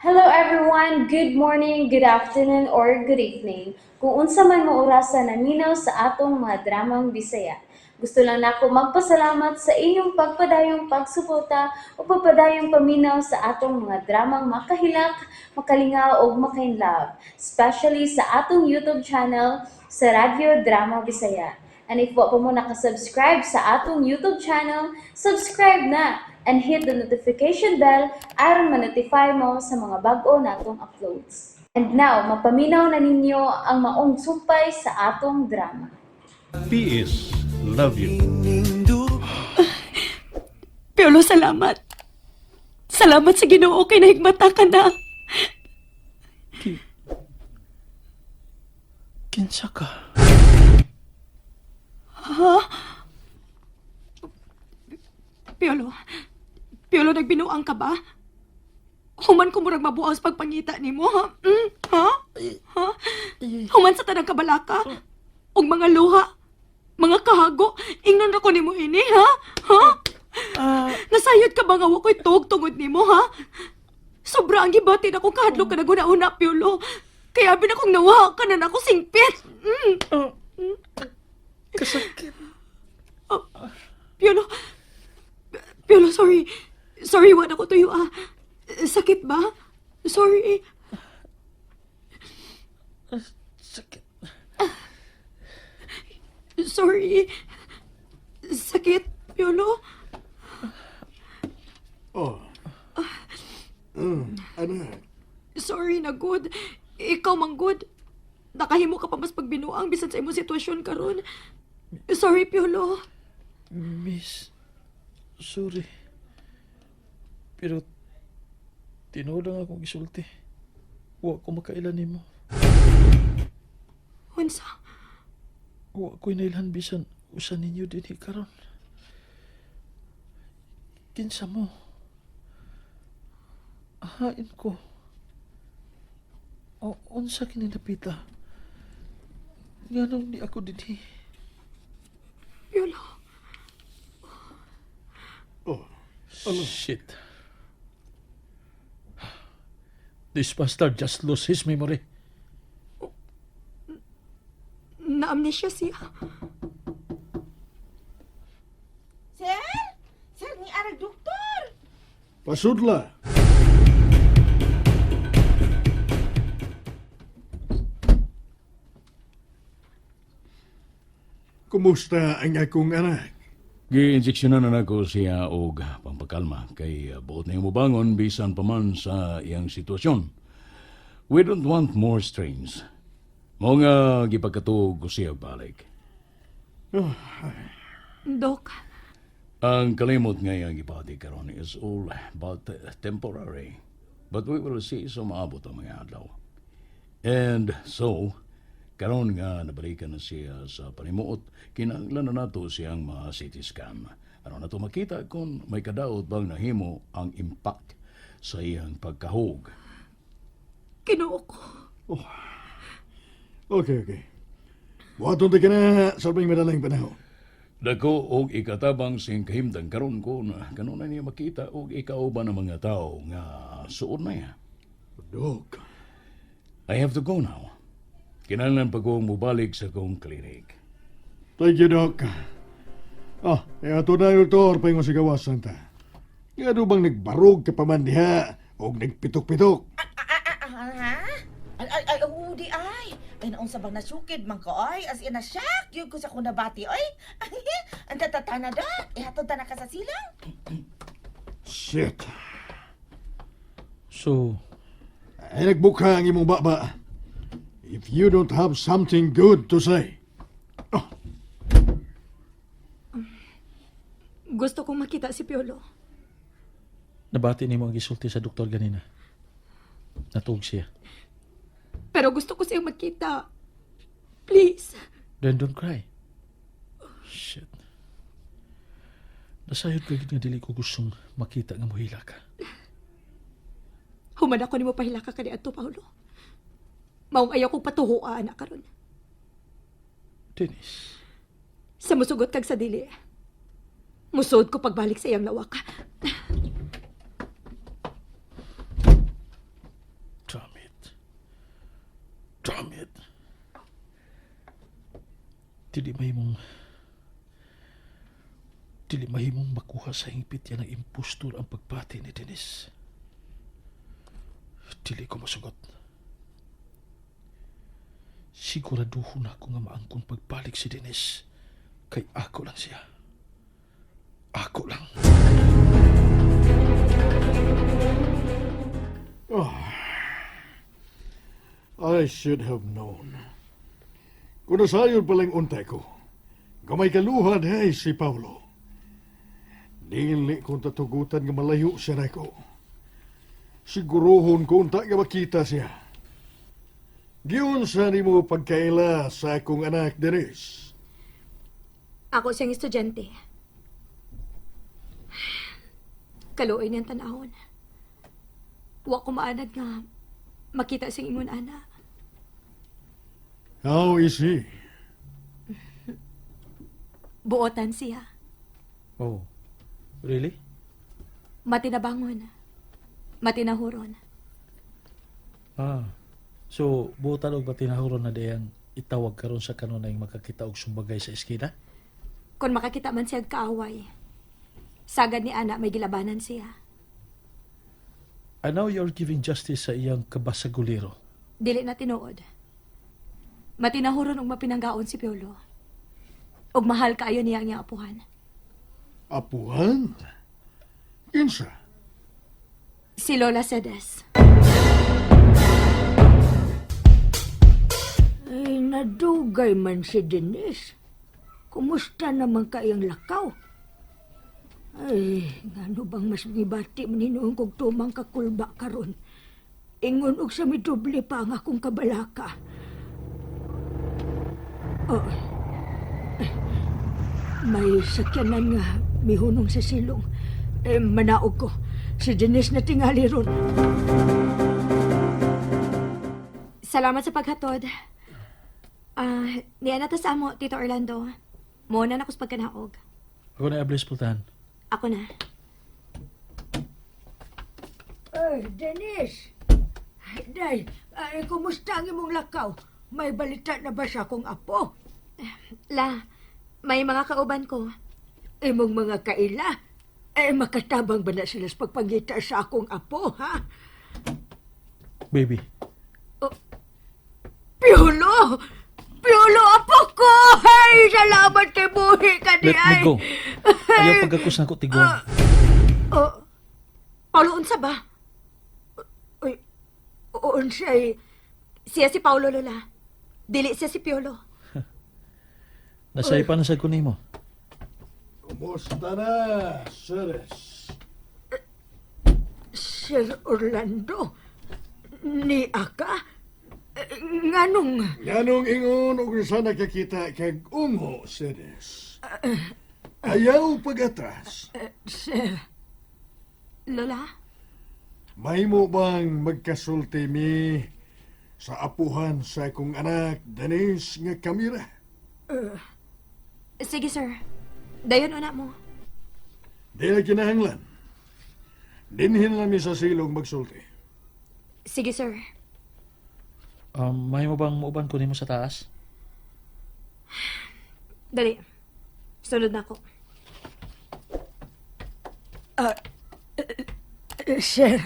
Hello everyone, good morning, good afternoon, or good evening. Kung unsa man mo orasan naminaw sa atong mga dramang Bisaya. Gusto lang nako magpasalamat sa inyong pagpadayong pagsuporta o pagpadayong paminaw sa atong mga dramang makahilak, makalingaw o makainlove, especially sa atong YouTube channel sa Radyo Drama Bisaya. And if wa pa mo nakasubscribe sa atong YouTube channel, subscribe na and hit the notification bell aron ma-notify mo sa mga bag-o natong uploads. And now, mapaminaw na ninyo ang maong sumpay sa atong drama. PS, love you. Piolo, salamat. Salamat sa Ginoo kay nahigmata ka na. Kinsa ka? Piolo, nagbinuang ka ba? Human ko murag mabuaw sa pagpangita nimo, ha? Ha? Ha? Human sa tanang kabalaka? Og mga luha? Mga kahago? Ingnon ako nimo ini, ha? Ha? Nasayod ka ba nga wako'y tugod nimo, ha? Sobra ang gibati na kung kahadlo ka na guna-una, Piolo. Kaya bin akong nawa ka na ako singpit. Kasakit. Piolo, sorry. Sorry, wala ko tuyo, ah. Sakit ba? Sorry. Sakit. Sorry. Sakit, Piolo. Anak, Sorry na good. Ikaw mang good. Nakahimo ka pa mas pagbinuang bisan sa imong sitwasyon karon. Sorry, Piolo. Miss, sorry. Pero, tinuod lang akong isulti. Wa ko makailan nimo. Unsa? Wa ko'y nailhan bisan usan ninyo din karon. Kinsa mo? Ahain ko. O, unsa kini napita? Nganong di ako dinhi? Piolo. Shit. This bastard just lost his memory. Na-amnesia siya. Sir? Sir, ni arag doktor. pasudla. Kumusta ang akong anak? Gi-injeksyonan na nako siya og pampakalma kay buot na mo bangon bisan pa man sa iyang sitwasyon. We don't want more strains. Mao nga gipagkatuog ko siya balik. Dok, Ang kalimot nga iyang gipati karon is all but temporary. But we will see sa maabot ang mga adlaw. And so, karon nga nabalikan na siya sa panimuot, kinahanglan na nato siyang ma-CT scan. Ano na to makita kung may kadaot bang nahimo ang impact sa iyang pagkahog. Ginoo ko. Okay. Buhaton ka na sa may madaling panahon. Dako og ikatabang sing kahimtang karon ko na kanunay niya makita og ikauban ng mga tao nga suod na ya. Dok, I have to go now. Kinahanglan pa kong mubalik sa kong klinik. thank you, Doc. Ito na yung doktor pa yung sigawasan ta. Nga do bang nagbarog ka pa man diha o nagpitok-pitok? Ha? Ay, di ay. Ay, naon sa bang nasukid man ko, ay. As in, na-shock. Yung ko sa kunabati, ay. Ang tatatana da. Ihatod ta na ka sa silang. Shit. So, Ay nagbukha ang imong baba. If you don't have something good to say. Gusto kong makita si Piolo. nabati ni mo ang gisulti sa doktor ganina. Natuog siya. Pero gusto ko siyang makita. Please. Then don't cry. Shit. Nasayod ko nga dili ko gustong makita nga mohila ka. Human ako ni mo pahilaka ka ni Ato, Paulo. Maong ayaw kong patuhuan na karon. Dennis, Sa musugot kag sa dili. Musod ko pagbalik sa iyang lawak. Damn it. Dili mahimong makuha sa hingpit yan ng impostor ang pagpati ni Dennis. Dili ko masugot. Siguraduhon ako nga maangkon pagbalik si Dennis. Kay ako lang siya. Ako lang. I should have known. Kung nasayon palang untay ko, gamay kaluhan hay si Paulo. Dili kong tatugutan nga malayo siya na ko. Siguruhon ko unta nga makita siya. Giyon sa ni mo pagkaila sa akong anak Dennis. Ako siyang estudyante. Kaluoy niyang tanahon. Wa ko maanad nga makita siyang ingon ana. How is he? Buotan siya. Oh, really? Matinabangon. Matinahuron. So, buotan og batinahuron na dayang itawag karon sa kanunay makakita og sumbagay sa eskina? Kung makakita man siya kaaway, sagad ni ana may gilabanan siya. And now you're giving justice sa iyang kabasaguliro. Dili na tinuod. Matinahuron og mapinanggaon si Piolo. Og mahal kaayo niya ang iyang apuhan. Apuhan? Kinsa? Si Lola Cedes. Ay, nadugay man si Dennis. Kumusta naman kayang lakaw? Ay, ngano bang mas gibati maninoon kog tumang kakulba karon? Ingon og sa midoble pa ang akong kabalaka. Oh. May sakyanan nga mihunong sa silong. Manaog ko. Si Dennis na tingali ron. Salamat sa paghatod. Niya na ta sa amo, Tito Orlando. Muna na ko sa pagkanaog. Ako na ablis pultahan. Ako na. Ay, Dennis! Day, kumusta ang imong lakaw? May balita na ba sa akong apo? La, may mga kauban ko. Imong mga kaila? Makatabang ba na sila sa pagpangita sa akong apo, ha? Baby, Piolo! Piolo, apo ko! Ay, salamat kay buhi ka di let me ay! go. Ayaw pagkakos na ko tiguan. Paulo, unsa ba? Uy, unsay... Siya si Paulo, Lola. Dili siya si Piolo. Nasay pa na sa kunin mo. Kumusta na, Ceres? Sir Orlando? Ni Aka? Nganong... Yanong ingon og sa nakakita kag ungo, Ceres. Ayaw pag-atras. Sir... Lola? May mo bang magkasulti mi sa apuhan sa akong anak, Dennis, nga kamera? Sige, sir. Dayon una mo. Di na kinahanglan. Dinhin lang mi sa silong magsulti. Sige, sir. May mo bang muuban kunin mo sa taas? Dali. Sunod na ako. Sir...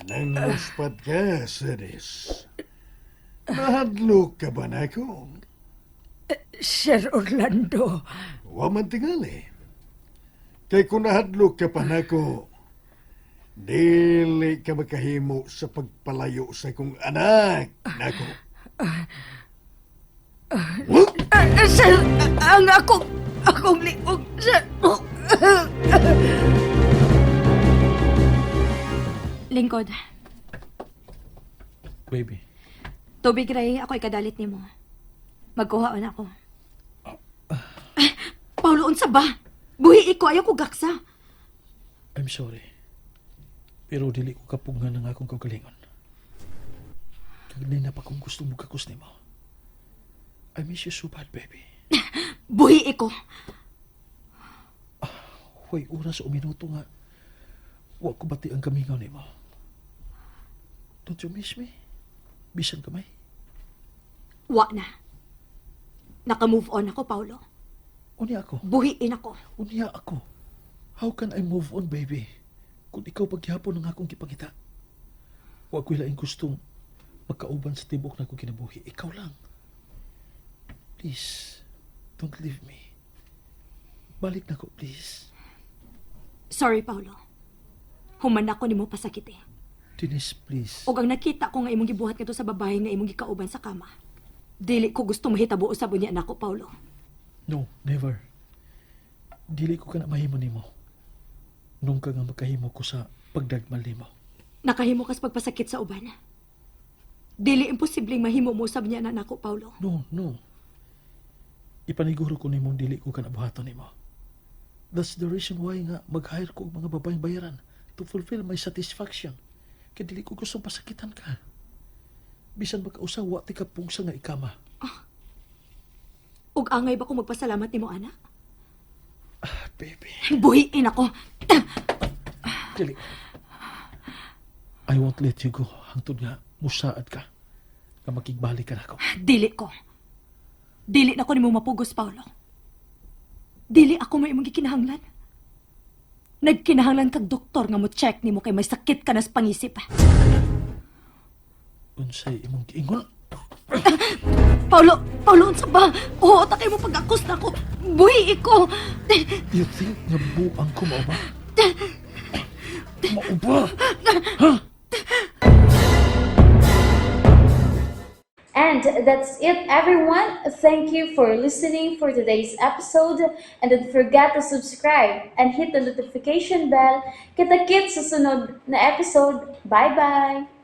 Nanguspat ka, Ceres. Nahadlok ka ba na ako? Sir Orlando... Wa man tingali. Kay kung nahadlok ka pa nako, dili ka makahimo sa pagpalayo sa kong anak, nako. Sir, ang akong liog, sir... Lingkod. Baby, Tubig ray, ako'y kadalit ni mo. Magkuhaon ako. Paulo, unsa ba? Buhi ko, ayaw ko gaksa. I'm sorry. Pero dili ko kapungan ng akong kagalingon. Kagli na pa kung gusto mo kakos ni mo. I miss you so bad, baby. Buhi ko. Huwag oras o minuto nga. Huwag ko bati ang kamingaw ni mo. Don't you miss me? Bisan kamay? Wa na. Naka-move on ako, Paulo. Unya ako. Buhiin ako. Unya ako. How can I move on, baby? Kung ikaw paghihapon ng akong gipangita. Wa ko'y laing gustong magkauban sa tibok na akong kinabuhi. Ikaw lang. Please, don't leave me. Balik na ko, please. Sorry, Paulo. Human ako nimo pasakit eh. Denise, please. Og ang nakita ko nga imong gibuhat kadto sa babae nga imong gikauban sa kama. Dili ko gusto mahitabo usab unya nako, Paulo. No, never. Dili ko ka na mahimo nimo. Nung ka nga makahimo ko sa pagdagmal nimo. Nakahimo kas pagpasakit sa uban. Dili imposibleng mahimo mo usab niya na nako, Paulo. No, no. Ipaniguro ko nimong dili ko ka na buhaton nimo. That's the reason why nga mag-hire ko og mga babaeng bayaran to fulfill my satisfaction. Kaya dili ko gusto pasakitan ka. Bisan magkausawa ti ka pungsa nga ikama. Og angay ba ko magpasalamat nimo, ana? Ah, baby. Buhiin ako. Dili. I won't let you go hangtod nga musaad ka. Nga makigbalik ka na ako. Dili ko. Dili na ko nimo mapugos, Paulo. Dili ako may imong gikinahanglan. Nagkinahanglan kag doktor nga mo check nimo kay may sakit ka na sa pangisip. Unsay imong giingon? Paulo, unsa ba? Oo, takay mo pag-akos na ako. Buhi ko. You think nga buang ko mao ba? Mao ba? And that's it, everyone. Thank you for listening for today's episode. And don't forget to subscribe and hit the notification bell. Kita-kits sa sunod na episode. Bye-bye!